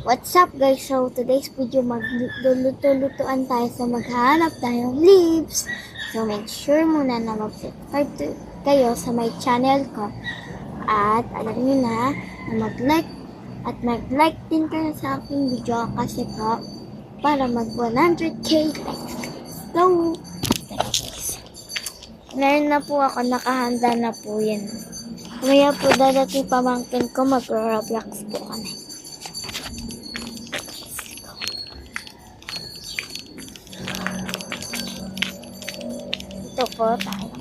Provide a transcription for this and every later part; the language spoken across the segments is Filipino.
What's up guys? So today's video magluluto-lutuan tayo sa maghahanap tayong leaves. So make sure muna na mag-subscribe kayo sa my channel ko. At alam niyo na mag-like at mag-like din kayo sa aking video kasi po para mag 100k likes. So guys, meron na po ako, nakahanda na po yan. Kumaya po dadating pamangkin ko, mag-Roblox po kami. Ito po tayo.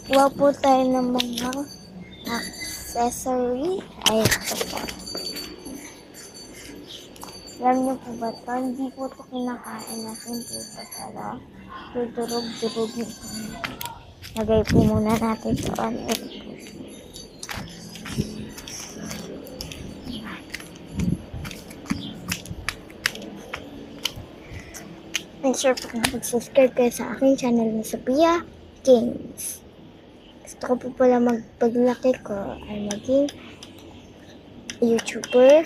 Kuha po tayo ng mga accessory. Ay, ito po. Alam niyo po ba ito? Hindi po ito kinakain natin dito. Pero dudurog-durog nito. Lagay po muna natin ito. Make sure po na mag-subscribe kayo sa aking channel na Sophia Games. Gusto ko po pala paglaki ko ay maging YouTuber,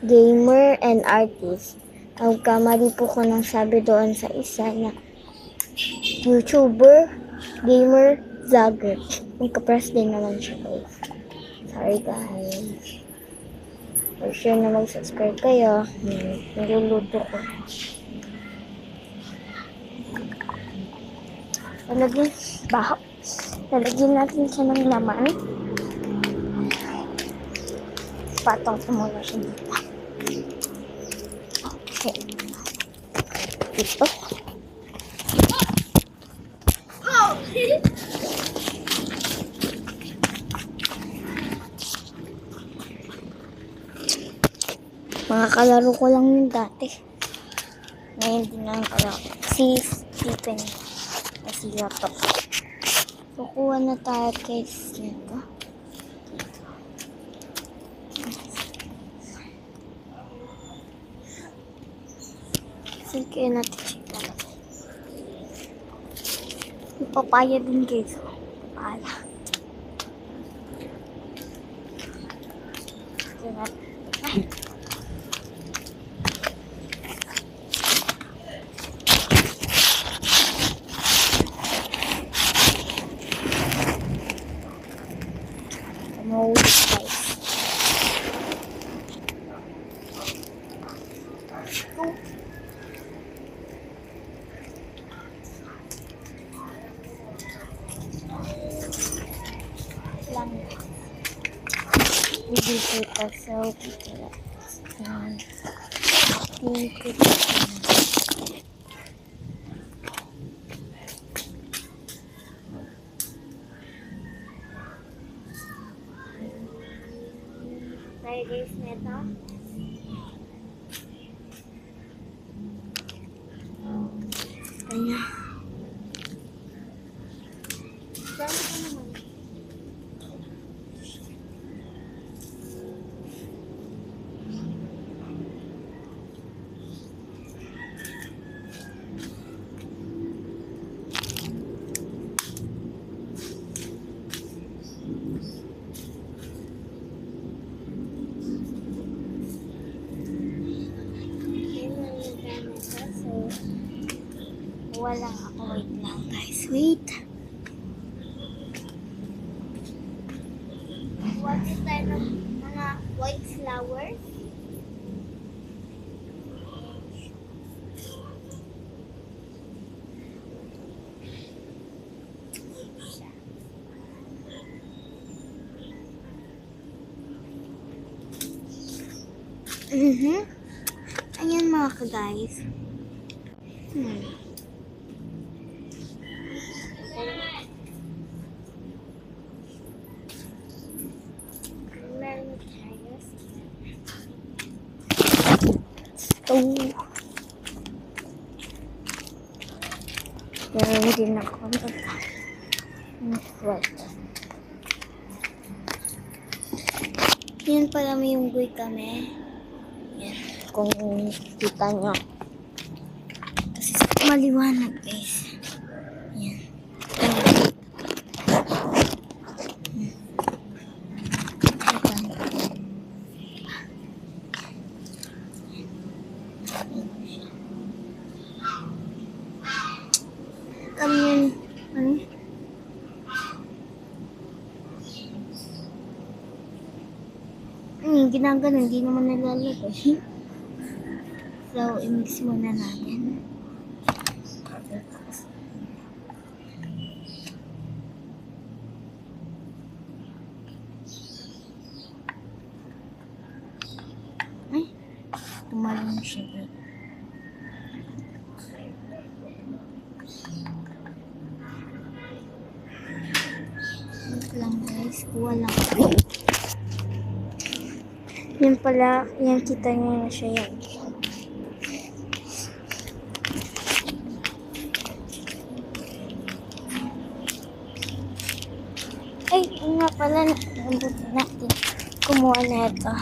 gamer, and artist. Ang kamali po ko nang sabi doon sa isa na YouTuber, gamer, vlogger. Magka-press din naman siya guys. Sorry guys. For sure na mag-subscribe kayo. Niluluto ko. Lalagyan natin siya ng laman. Patong ko muna siya dito. Okay. Ito. Mga kalaro ko lang yun dati. Ngayon din lang kalaro. Si Stephen. Sila to. Kukuha na tayo guys nito. Sige natin siya. Ipapaya din guys. Papaya. Sige natin. Kita so kita tayo guys nito. Kanya wala ako. Wait lang guys. Wait. What is tayo ng mga white flowers? Ayan mga ka-guys. Pero hindi na ako yan pala, may yung guy kami. Yan. Kung kita nyo. Kasi maliwanag guys. Yan. Ginagano, hindi naman nalalagay. So, i-mix muna natin. Ay, tumalong siya. Wait lang guys, kuha lang. Yan pala, yan kita niyo na siya yan. Ay, nga pala, nabuti natin. Kumuha na ito.